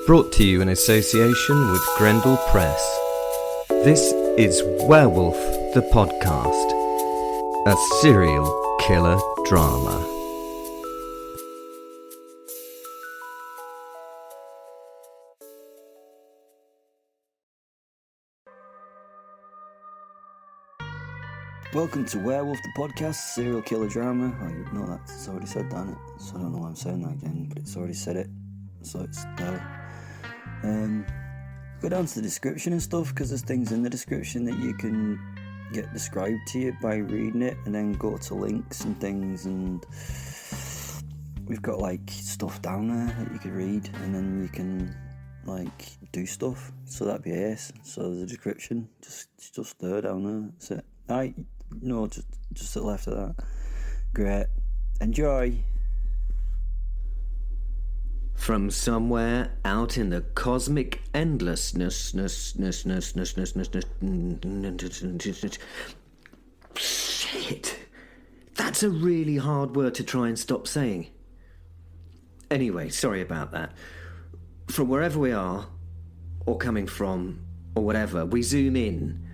Brought to you in association with Grendel Press. This is Werewolf The Podcast, a serial killer drama. Welcome to Werewolf The Podcast, serial killer drama. Oh, no, that's already said that, innit? So I don't know why I'm saying that again, but it's already said it. So it's there. Go down to the description and stuff, because there's things in the description that you can get described to you by reading it, and then go to links and things, and we've got like stuff down there that you could read, and then you can like do stuff. So that'd be ace. So the description, just there down there. That's it. No, just to the left of that. Great. Enjoy. From somewhere out in the cosmic endlessness. Shit. That's a really hard word to try and stop saying. Anyway, sorry about that. From wherever we are, or coming from, or whatever, we zoom in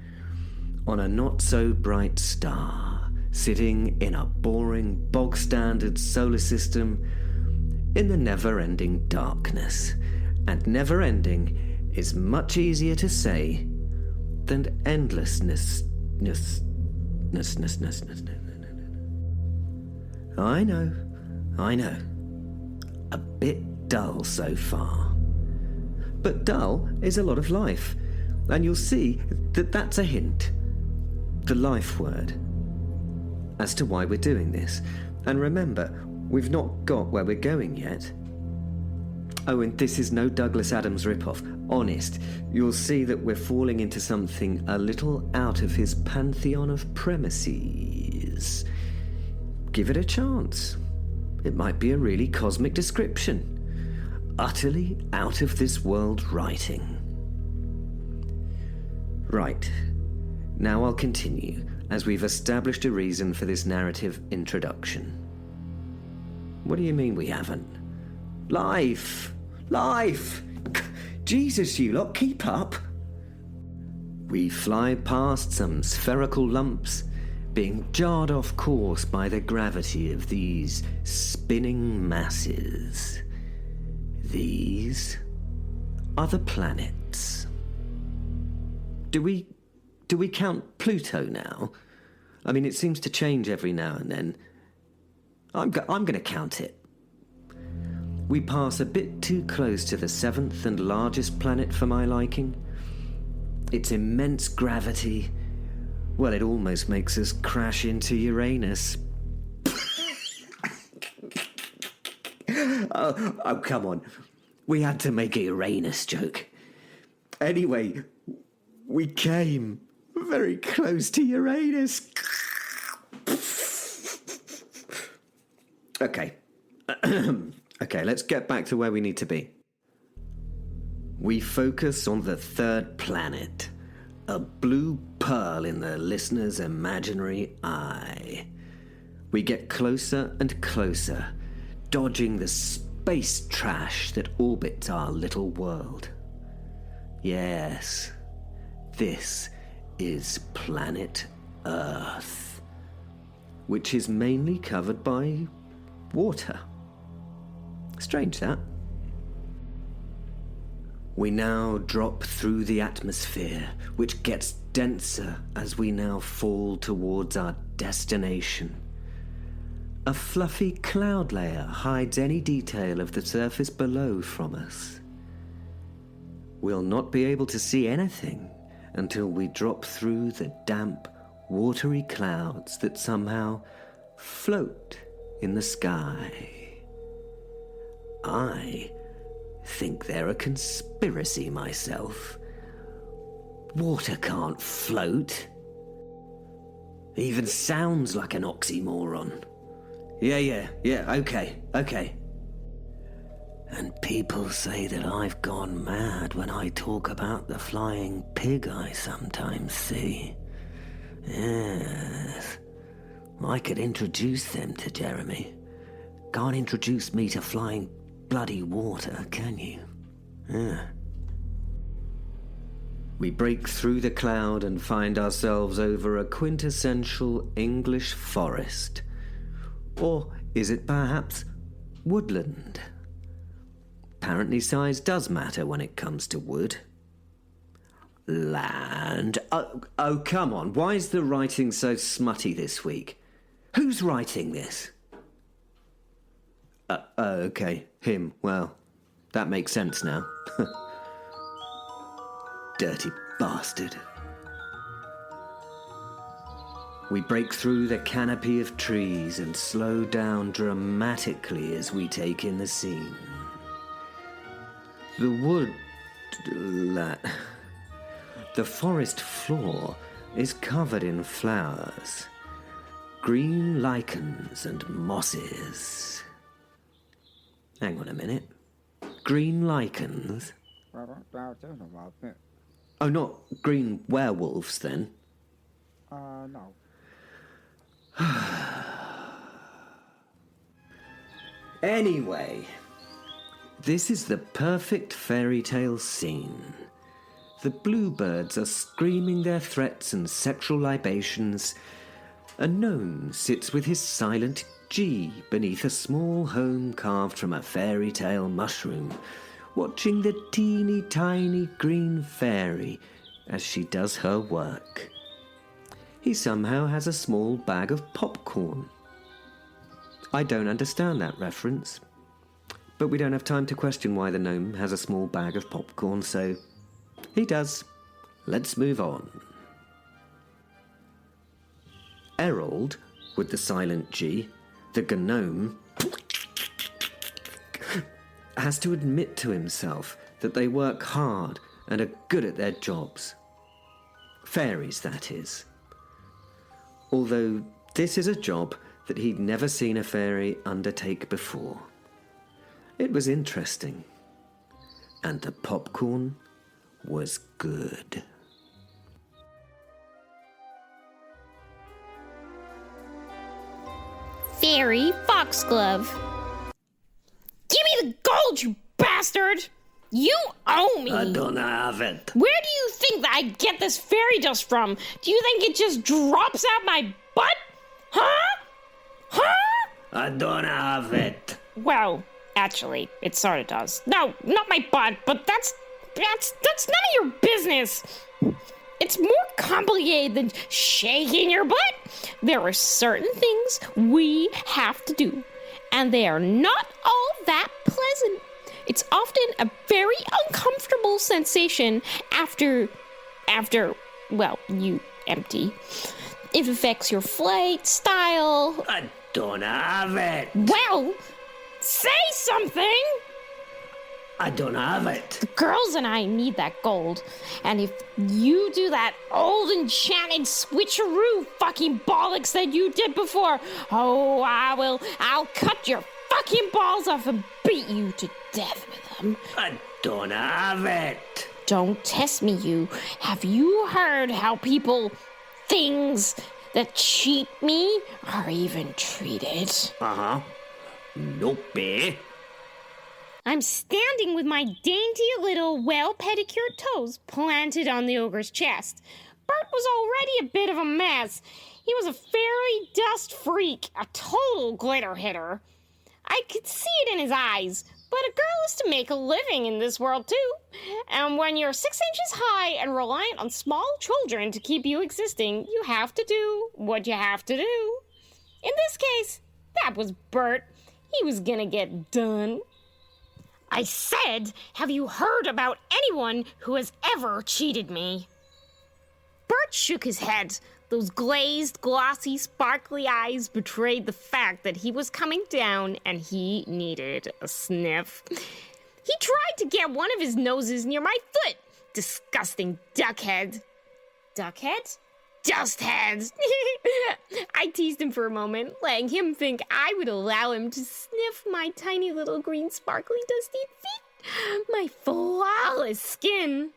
on a not-so-bright star, sitting in a boring, bog-standard solar system in the never-ending darkness. And never-ending is much easier to say than endlessness. I know. A bit dull so far. But dull is a lot of life, and you'll see that that's a hint. The life word, as to why we're doing this. And remember, we've not got where we're going yet. Oh, and this is no Douglas Adams ripoff. Honest, you'll see that we're falling into something a little out of his pantheon of premises. Give it a chance. It might be a really cosmic description. Utterly out of this world writing. Right. Now I'll continue, as we've established a reason for this narrative introduction. What do you mean we haven't? Life! Jesus, you lot, keep up! We fly past some spherical lumps, being jarred off course by the gravity of these spinning masses. These are the planets. Do we count Pluto now? I mean, it seems to change every now and then. I'm going to count it. We pass a bit too close to the seventh and largest planet for my liking. Its immense gravity, well, it almost makes us crash into Uranus. Oh, come on. We had to make a Uranus joke. Anyway, we came very close to Uranus. Okay. Okay, let's get back to where we need to be. We focus on the third planet, a blue pearl in the listener's imaginary eye. We get closer and closer, dodging the space trash that orbits our little world. Yes, this is planet Earth, which is mainly covered by water. Strange, that. We now drop through the atmosphere, which gets denser as we now fall towards our destination. A fluffy cloud layer hides any detail of the surface below from us. We'll not be able to see anything until we drop through the damp, watery clouds that somehow float in the sky. I think they're a conspiracy myself. Water can't float. Even sounds like an oxymoron. Yeah, okay. And people say that I've gone mad when I talk about the flying pig I sometimes see. Yes. I could introduce them to Jeremy. Can't introduce me to flying bloody water, can you? We break through the cloud and find ourselves over a quintessential English forest. Or is it perhaps woodland? Apparently size does matter when it comes to wood. Land. Oh, come on. Why is the writing so smutty this week? Who's writing this? Okay. Him. Well, that makes sense now. Dirty bastard. We break through the canopy of trees and slow down dramatically as we take in the scene. The forest floor is covered in flowers, green lichens and mosses. Hang on a minute. Green lichens? Oh, not green werewolves, then? No. Anyway, this is the perfect fairy tale scene. The bluebirds are screaming their threats and sexual libations. A gnome sits with his silent G beneath a small home carved from a fairy tale mushroom, watching the teeny tiny green fairy as she does her work. He somehow has a small bag of popcorn. I don't understand that reference, but we don't have time to question why the gnome has a small bag of popcorn, so he does. Let's move on. Errol, with the silent G, the gnome, has to admit to himself that they work hard and are good at their jobs. Fairies, that is. Although this is a job that he'd never seen a fairy undertake before. It was interesting. And the popcorn was good. Fairy Foxglove. Give me the gold, you bastard! You owe me! I don't have it. Where do you think that I get this fairy dust from? Do you think it just drops out my butt? Huh? I don't have it. Well, actually, it sort of does. No, not my butt, but that's none of your business. It's more complicated than shaking your butt. There are certain things we have to do, and they are not all that pleasant. It's often a very uncomfortable sensation after, well, you empty. It affects your flight style. I don't have it. Well, say something! I don't have it. The girls and I need that gold. And if you do that old enchanted switcheroo fucking bollocks that you did before, oh, I'll cut your fucking balls off and beat you to death with them. I don't have it. Don't test me, you. Have you heard how things that cheat me are even treated? Uh-huh. Nope. I'm standing with my dainty little well-pedicured toes planted on the ogre's chest. Bert was already a bit of a mess. He was a fairy dust freak, a total glitter hitter. I could see it in his eyes, but a girl is to make a living in this world too. And when you're 6 inches high and reliant on small children to keep you existing, you have to do what you have to do. In this case, that was Bert. He was gonna get done. I said, have you heard about anyone who has ever cheated me? Bert shook his head. Those glazed, glossy, sparkly eyes betrayed the fact that he was coming down and he needed a sniff. He tried to get one of his noses near my foot. Disgusting duckhead. Duckhead? Dusthead. I teased him for a moment, letting him think I would allow him to sniff my tiny little green sparkly dusty feet, my flawless skin.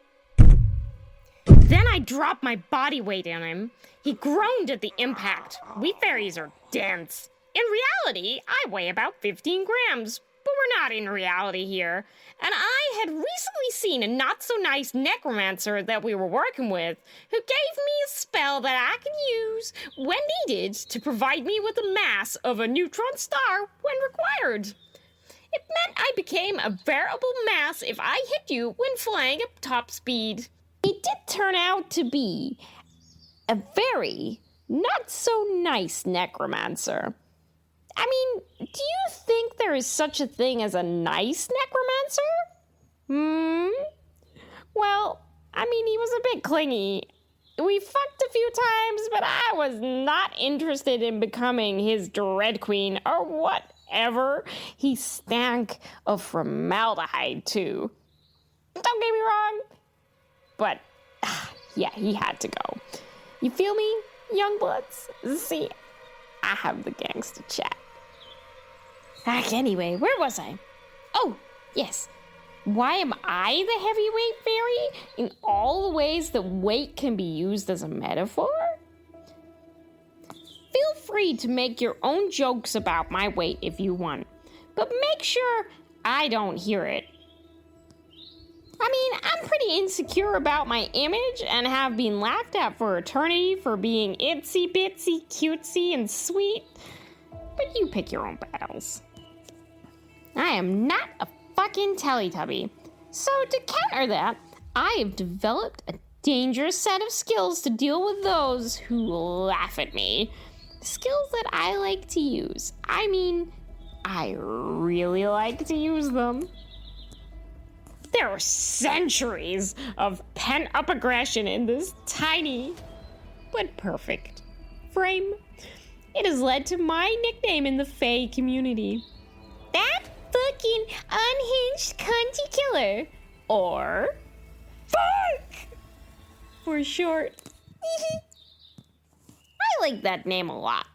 Then I dropped my body weight on him. He groaned at the impact. We fairies are dense. In reality, I weigh about 15 grams. but we're not in reality here. And I had recently seen a not-so-nice necromancer that we were working with who gave me a spell that I can use when needed to provide me with a mass of a neutron star when required. It meant I became a veritable mass if I hit you when flying at top speed. It did turn out to be a very not-so-nice necromancer. I mean, do you think there is such a thing as a nice necromancer? Well, I mean, he was a bit clingy. We fucked a few times, but I was not interested in becoming his dread queen or whatever. He stank of formaldehyde, too. Don't get me wrong, but yeah, he had to go. You feel me, young bloods? See, I have the gangster chat. Anyway, where was I? Oh, yes. Why am I the heavyweight fairy in all the ways that weight can be used as a metaphor? Feel free to make your own jokes about my weight if you want, but make sure I don't hear it. I mean, I'm pretty insecure about my image and have been laughed at for eternity for being itsy bitsy, cutesy, and sweet, but you pick your own battles. I am not a fucking Teletubby. So to counter that, I have developed a dangerous set of skills to deal with those who laugh at me. Skills that I like to use. I mean, I really like to use them. There are centuries of pent-up aggression in this tiny but perfect frame. It has led to my nickname in the Fae community. That fucking unhinged cunty killer, or fuck for short. I like that name a lot,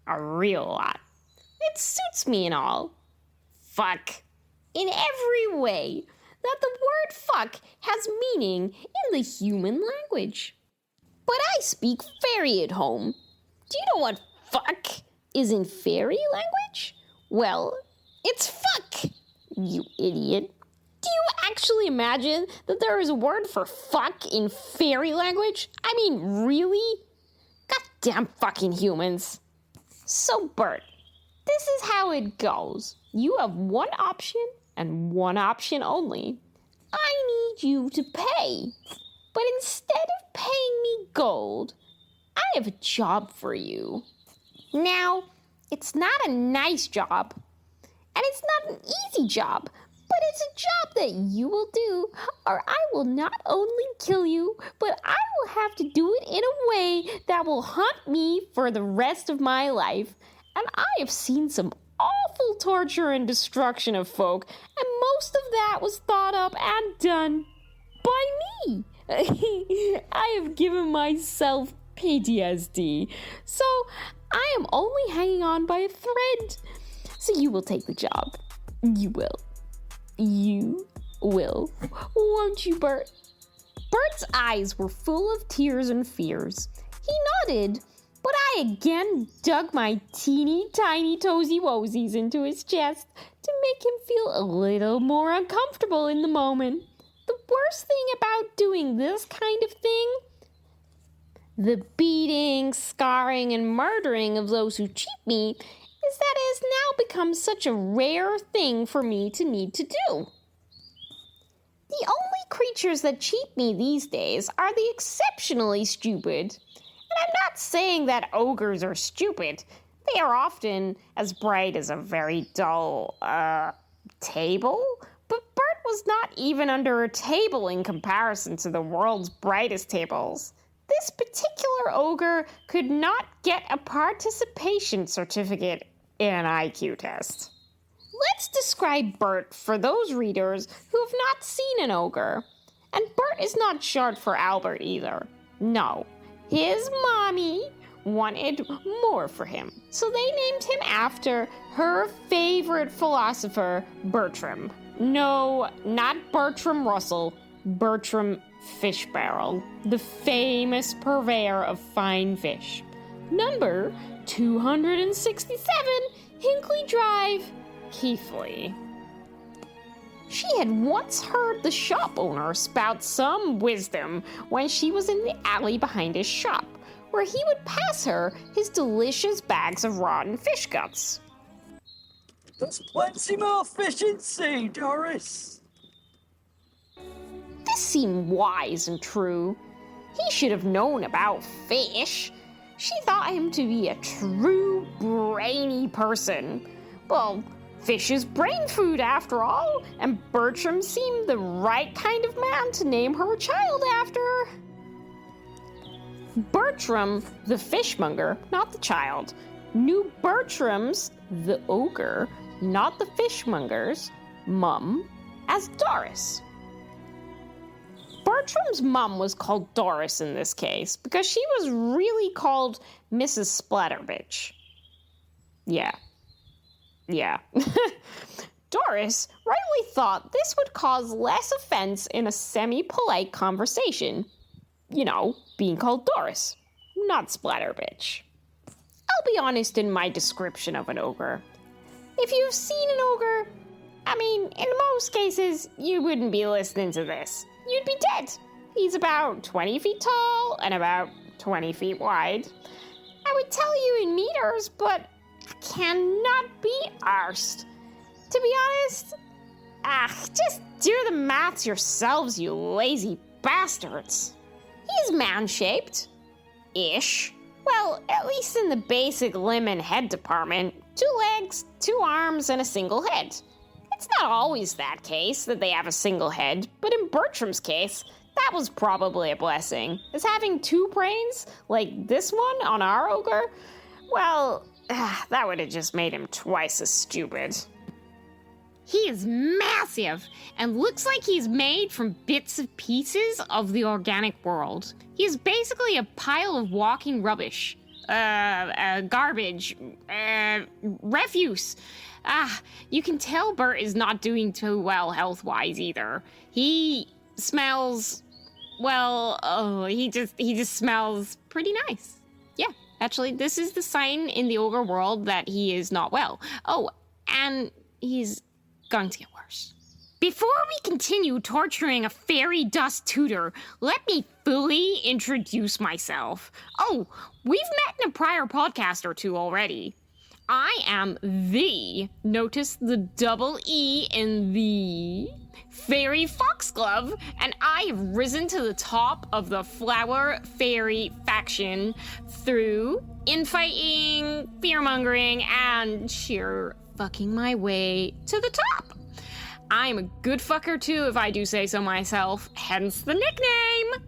a real lot. It suits me and all. Fuck, in every way that the word fuck has meaning in the human language. But I speak fairy at home. Do you know what fuck is in fairy language? Well, it's fuck, you idiot. Do you actually imagine that there is a word for fuck in fairy language? I mean, really? Goddamn fucking humans. So, Bert, this is how it goes. You have one option and one option only. I need you to pay. But instead of paying me gold, I have a job for you. Now, it's not a nice job. And it's not an easy job, but it's a job that you will do, or I will not only kill you, but I will have to do it in a way that will haunt me for the rest of my life. And I have seen some awful torture and destruction of folk, and most of that was thought up and done by me. I have given myself PTSD, so I am only hanging on by a thread. So you will take the job. You will. You will. Won't you, Bert? Bert's eyes were full of tears and fears. He nodded, but I again dug my teeny tiny toesy woesies into his chest to make him feel a little more uncomfortable in the moment. The worst thing about doing this kind of thing, the beating, scarring, and murdering of those who cheat me, is that it has now become such a rare thing for me to need to do. The only creatures that cheat me these days are the exceptionally stupid. And I'm not saying that ogres are stupid. They are often as bright as a very dull, table. But Bert was not even under a table in comparison to the world's brightest tables. This particular ogre could not get a participation certificate in an IQ test. Let's describe Bert for those readers who have not seen an ogre. And Bert is not short for Albert either. No, his mommy wanted more for him. So they named him after her favorite philosopher, Bertram. No, not Bertram Russell, Bertram Fishbarrel, the famous purveyor of fine fish. Number 267, Hinkley Drive, Keithley. She had once heard the shop owner spout some wisdom when she was in the alley behind his shop, where he would pass her his delicious bags of rotten fish guts. There's plenty more fish in sea, Doris. This seemed wise and true. He should have known about fish. She thought him to be a true brainy person. Well, fish is brain food after all, and Bertram seemed the right kind of man to name her child after. Bertram, the fishmonger, not the child, knew Bertram's, the ogre, not the fishmonger's, mum as Doris. Bertram's mum was called Doris in this case because she was really called Mrs. Splatterbitch. Yeah. Doris rightly thought this would cause less offense in a semi-polite conversation. You know, being called Doris, not Splatterbitch. I'll be honest in my description of an ogre. If you've seen an ogre, I mean, in most cases, you wouldn't be listening to this. You'd be dead. He's about 20 feet tall and about 20 feet wide. I would tell you in meters, but I cannot be arsed. To be honest, just do the maths yourselves, you lazy bastards. He's man-shaped. Ish. Well, at least in the basic limb and head department. 2 legs, 2 arms, and a single head. It's not always that case that they have a single head, but in Bertram's case, that was probably a blessing. As having 2 brains, like this one on our ogre, well, that would have just made him twice as stupid. He is massive and looks like he's made from bits and pieces of the organic world. He is basically a pile of walking rubbish, garbage, refuse. You can tell Bert is not doing too well health-wise either. He smells, he just smells pretty nice. Yeah, actually, this is the sign in the ogre world that he is not well. Oh, and he's going to get worse. Before we continue torturing a fairy dust tutor, let me fully introduce myself. Oh, we've met in a prior podcast or 2 already. I am notice the double E in the fairy Foxglove, and I have risen to the top of the flower fairy faction through infighting, fear-mongering, and sheer fucking my way to the top. I'm a good fucker too, if I do say so myself, hence the nickname.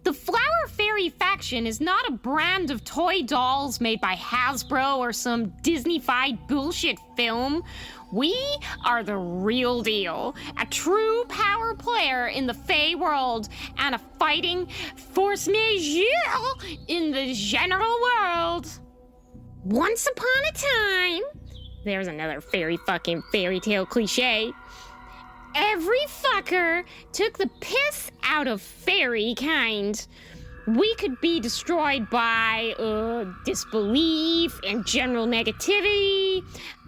The Flower Fairy faction is not a brand of toy dolls made by Hasbro or some Disney-fied bullshit film. We are the real deal, a true power player in the Fae world, and a fighting force majeure in the general world. Once upon a time, there's another fairy tale cliche. Every fucker took the piss out of fairy kind. We could be destroyed by disbelief and general negativity.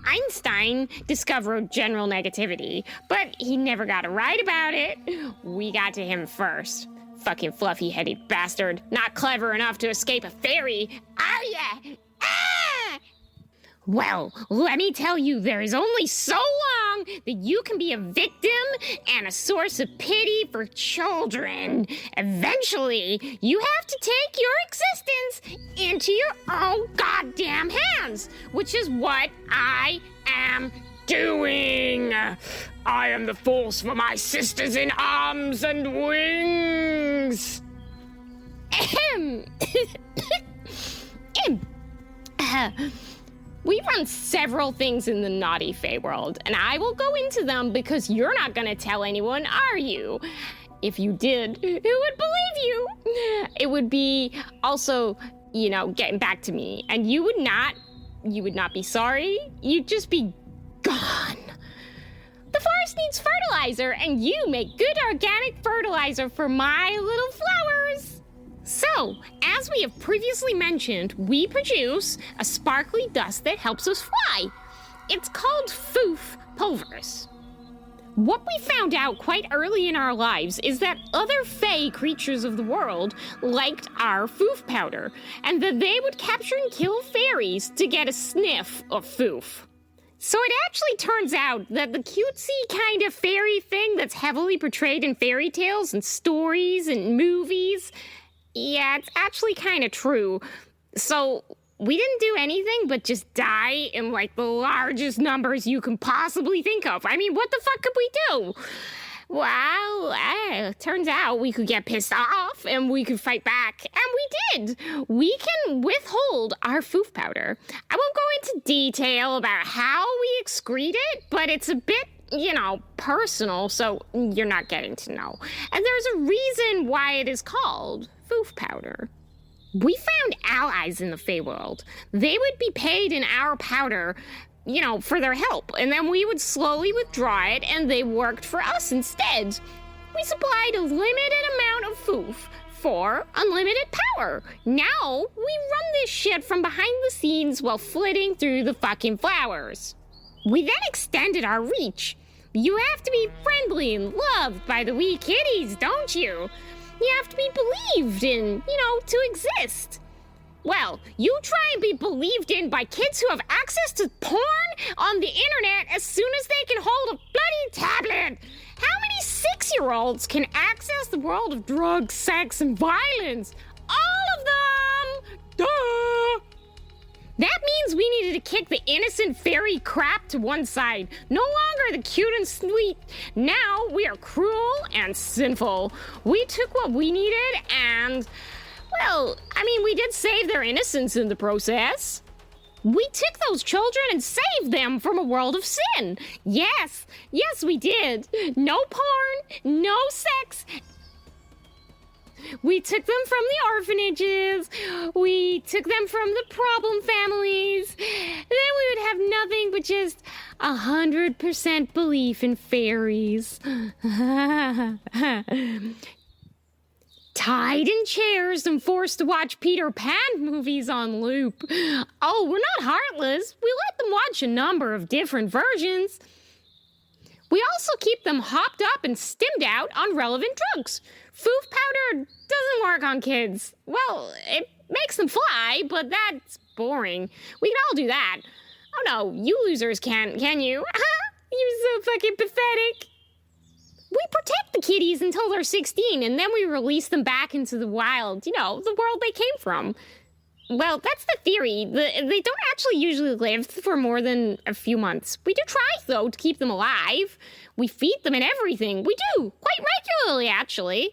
Einstein discovered general negativity, but he never got to write about it. We got to him first. Fucking fluffy-headed bastard. Not clever enough to escape a fairy, are ya? Ah! Well, let me tell you, there is only so long that you can be a victim and a source of pity for children. Eventually, you have to take your existence into your own goddamn hands, which is what I am doing. I am the force for my sisters in arms and wings. We run several things in the naughty Fae world, and I will go into them because you're not going to tell anyone, are you? If you did, who would believe you? It would be also, getting back to me, and you would not be sorry. You'd just be gone. The forest needs fertilizer, and you make good organic fertilizer for my little flowers. So, as we have previously mentioned, we produce a sparkly dust that helps us fly. It's called Foof Pulveris. What we found out quite early in our lives is that other fae creatures of the world liked our foof powder, and that they would capture and kill fairies to get a sniff of foof. So it actually turns out that the cutesy kind of fairy thing that's heavily portrayed in fairy tales and stories and movies, yeah, it's actually kind of true. So we didn't do anything but just die in, like, the largest numbers you can possibly think of. I mean, what the fuck could we do? Well, turns out we could get pissed off and we could fight back. And we did. We can withhold our foof powder. I won't go into detail about how we excrete it, but it's a bit, personal, so you're not getting to know. And there's a reason why it is called foof powder. We found allies in the Feyworld. They would be paid in our powder, for their help, and then we would slowly withdraw it, and they worked for us instead. We supplied a limited amount of foof for unlimited power. Now, we run this shit from behind the scenes while flitting through the fucking flowers. We then extended our reach. You have to be friendly and loved by the wee kitties, don't you? You have to be believed in, to exist. Well, you try and be believed in by kids who have access to porn on the internet as soon as they can hold a bloody tablet. How many 6-year-olds can access the world of drugs, sex, and violence? All of them! Duh! That means we needed to kick the innocent fairy crap to one side. No longer the cute and sweet. Now we are cruel and sinful. We took what we needed and, we did save their innocence in the process. We took those children and saved them from a world of sin. Yes, we did. No porn, no sex. We took them from the orphanages. We took them from the problem families. Then we would have nothing but just 100% belief in fairies. Tied in chairs and forced to watch Peter Pan movies on loop. Oh, we're not heartless. We let them watch a number of different versions. We also keep them hopped up and stimmed out on relevant drugs. Foof powder doesn't work on kids. Well, it makes them fly, but that's boring. We can all do that. Oh no, you losers can't, can you? You're so fucking pathetic. We protect the kitties until they're 16, and then we release them back into the wild, the world they came from. Well, that's the theory. They don't actually usually live for more than a few months. We do try, though, to keep them alive. We feed them and everything. We do, quite regularly, actually.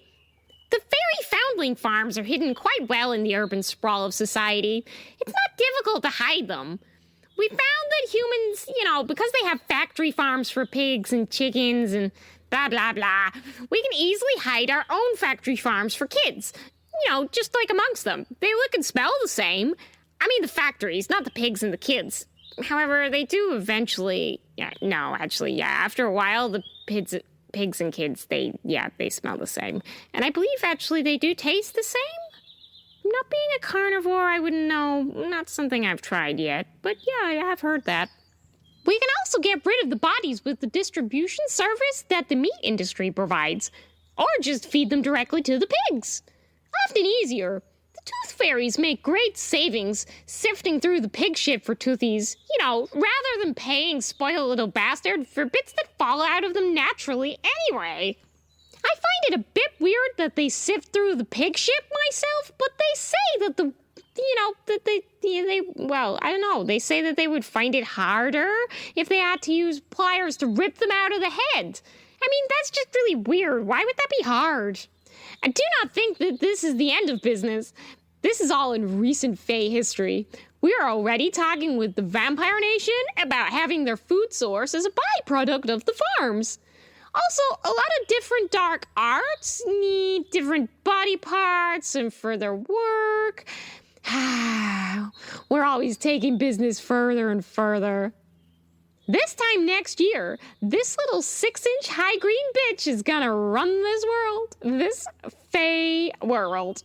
The fairy foundling farms are hidden quite well in the urban sprawl of society. It's not difficult to hide them. We found that humans, because they have factory farms for pigs and chickens and blah, blah, blah, we can easily hide our own factory farms for kids. Just like amongst them. They look and smell the same. I mean the factories, not the pigs and the kids. However, they do eventually, after a while, the pigs and kids, they smell the same. And I believe, actually, they do taste the same. Not being a carnivore, I wouldn't know. Not something I've tried yet. But yeah, I have heard that. We can also get rid of the bodies with the distribution service that the meat industry provides. Or just feed them directly to the pigs. Often easier. The tooth fairies make great savings sifting through the pig shit for toothies, rather than paying spoiled little bastard for bits that fall out of them naturally anyway. I find it a bit weird that they sift through the pig shit myself, but they say that they say that they would find it harder if they had to use pliers to rip them out of the head. I mean, that's just really weird. Why would that be hard? I do not think that this is the end of business. This is all in recent Fae history. We are already talking with the Vampire Nation about having their food source as a byproduct of the farms. Also, a lot of different dark arts need different body parts and for their work. We're always taking business further and further. This time next year, this little 6-inch high green bitch is gonna run this world. This Fae world.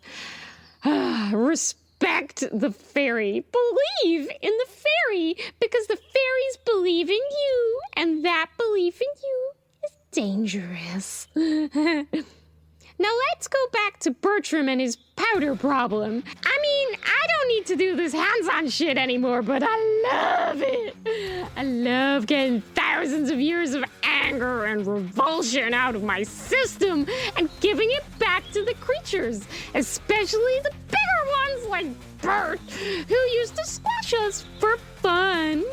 Respect the fairy. Believe in the fairy because the fairies believe in you, and that belief in you is dangerous. Now let's go back to Bertram and his powder problem. I mean, I don't need to do this hands-on shit anymore, but I love it. I love getting thousands of years of anger and revulsion out of my system and giving it back to the creatures, especially the bigger ones like Bert, who used to squash us for fun.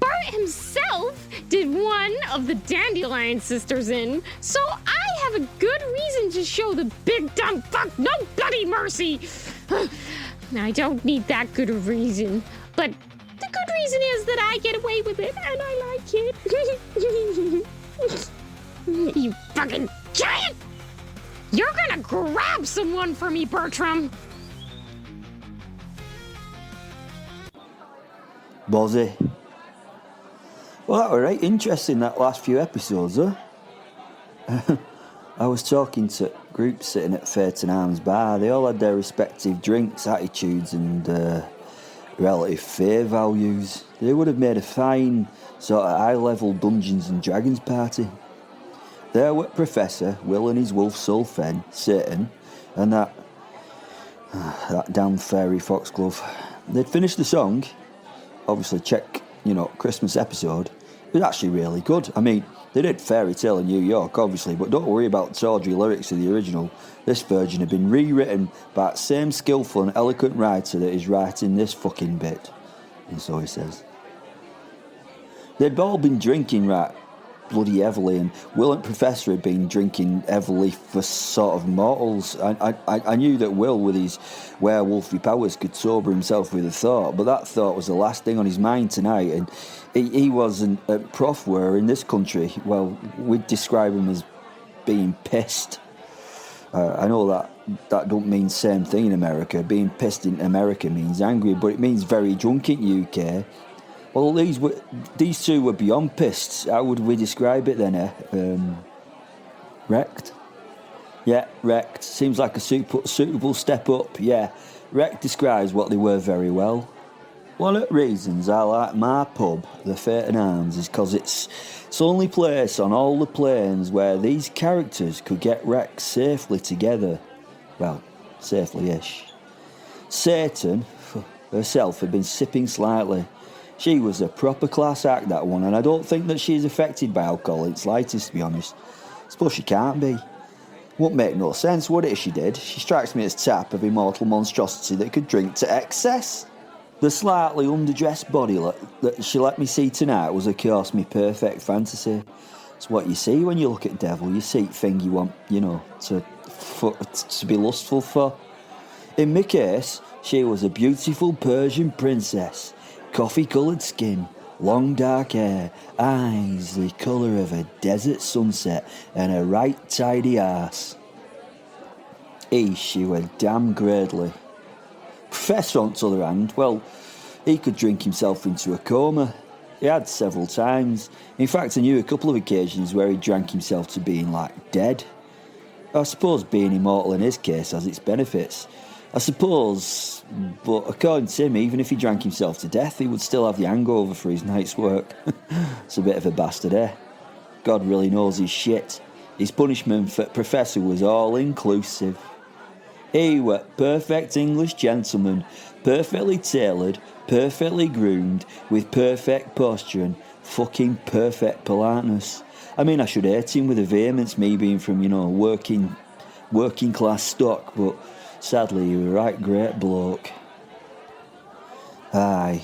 Bert himself did one of the Dandelion sisters in, so I have a good reason to show the big dumb fuck no bloody mercy. I don't need that good a reason, but the good reason is that I get away with it, and I like it. You fucking giant! You're gonna grab someone for me, Bertram! Was he? Well, that were right interesting, that last few episodes, huh? I was talking to groups sitting at Fairytale Arms Bar. They all had their respective drinks, attitudes and relative fear values. They would have made a fine sort of high-level Dungeons and Dragons party. There were Professor, Will and his wolf soul Fen, Satan, and that damn fairy Foxglove. They'd finished the song, obviously check, Christmas episode. It was actually really good. I mean, they did Fairytale in New York, obviously, but don't worry about the tawdry lyrics of the original. This version had been rewritten by that same skillful and eloquent writer that is writing this fucking bit. And so he says. They'd all been drinking right bloody heavily, and Will and Professor had been drinking heavily for sort of mortals. I knew that Will, with his werewolfy powers, could sober himself with a thought, but that thought was the last thing on his mind tonight, and he wasn't a prof where in this country, well, we'd describe him as being pissed. I know that don't mean same thing in America. Being pissed in America means angry, but it means very drunk in UK. Well, these two were beyond pissed. How would we describe it then? Wrecked? Yeah, wrecked. Seems like a suitable step up. Yeah, wrecked describes what they were very well. One of the reasons I like my pub, the Fairytale Arms, is because it's the only place on all the planes where these characters could get wrecked safely together. Well, safely-ish. Satan herself had been sipping slightly. She was a proper class act, that one, and I don't think that she's affected by alcohol in the slightest, to be honest. I suppose she can't be. Wouldn't make no sense, would it, if she did? She strikes me as type of immortal monstrosity that could drink to excess. The slightly underdressed body that she let me see tonight was, of course, my perfect fantasy. It's what you see when you look at devil. You see thing you want, to be lustful for. In my case, she was a beautiful Persian princess. Coffee-coloured skin, long dark hair, eyes the colour of a desert sunset, and a right tidy arse. She were damn gradely. Professor, on the other hand, well, he could drink himself into a coma. He had several times. In fact, I knew a couple of occasions where he drank himself to being, dead. I suppose being immortal in his case has its benefits. I suppose, but according to him, even if he drank himself to death, he would still have the hangover for his night's work. It's a bit of a bastard, eh? God really knows his shit. His punishment for Professor was all-inclusive. He were perfect English gentleman, perfectly tailored, perfectly groomed, with perfect posture and fucking perfect politeness. I mean, I should hate him with a vehemence, me being from, working class stock, but sadly, he was a right great bloke. Aye.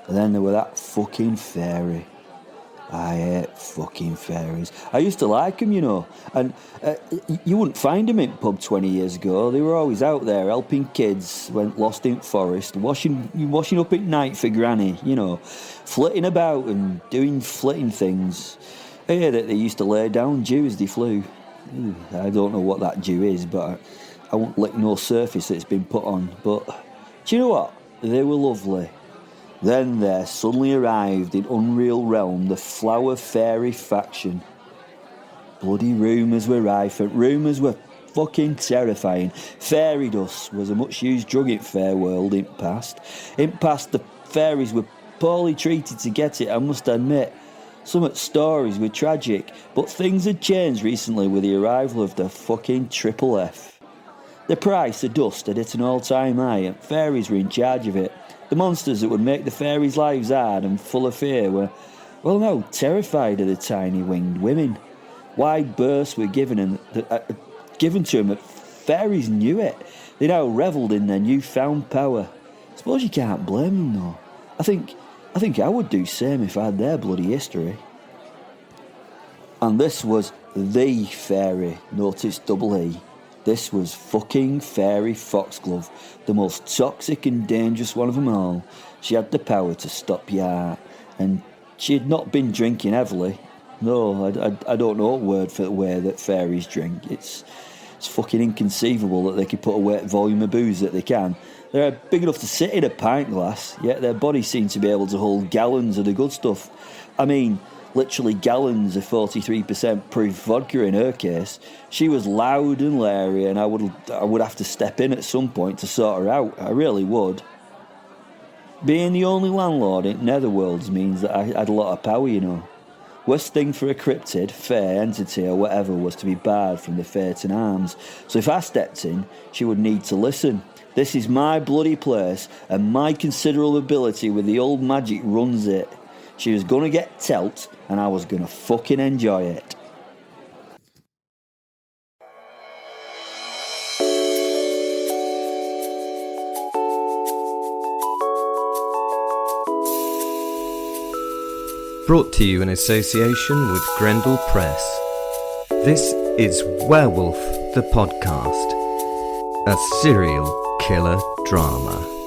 And then there were that fucking fairy. I hate fucking fairies. I used to like them, and you wouldn't find them in pub 20 years ago. They were always out there helping kids went lost in forest, washing up at night for granny, flitting about and doing flitting things. I hear that they used to lay down dew as they flew. I don't know what that dew is, but I won't lick no surface that's been put on. But do you know what? They were lovely. Then there suddenly arrived in Unreal Realm the Flower Fairy faction. Bloody rumours were rife, and rumours were fucking terrifying. Fairy dust was a much-used drug in fair world in past. In past, the fairies were poorly treated to get it, I must admit. Some stories were tragic, but things had changed recently with the arrival of the fucking Triple F. The price of dust had hit an all-time high and fairies were in charge of it. The monsters that would make the fairies' lives hard and full of fear were, well, now terrified of the tiny winged women. Wide berths were given to them, but fairies knew it. They now revelled in their newfound power. Suppose you can't blame them, though. I think I would do same if I had their bloody history. And this was the fairy, notice double E. This was fucking Fairy Foxglove, the most toxic and dangerous one of them all. She had the power to stop your heart, and she had not been drinking heavily. No, I don't know a word for the way that fairies drink. It's fucking inconceivable that they could put away the volume of booze that they can. They're big enough to sit in a pint glass, yet their bodies seem to be able to hold gallons of the good stuff. I mean, literally gallons of 43% proof vodka in her case. She was loud and leery, and I would have to step in at some point to sort her out. I really would. Being the only landlord in Netherworlds means that I had a lot of power, you know. Worst thing for a cryptid, fae, entity or whatever was to be barred from the Phaeton arms. So if I stepped in, she would need to listen. This is my bloody place, and my considerable ability with the old magic runs it. She was going to get telt, and I was going to fucking enjoy it. Brought to you in association with Grendel Press. This is Werewolf The Podcast, a serial killer drama.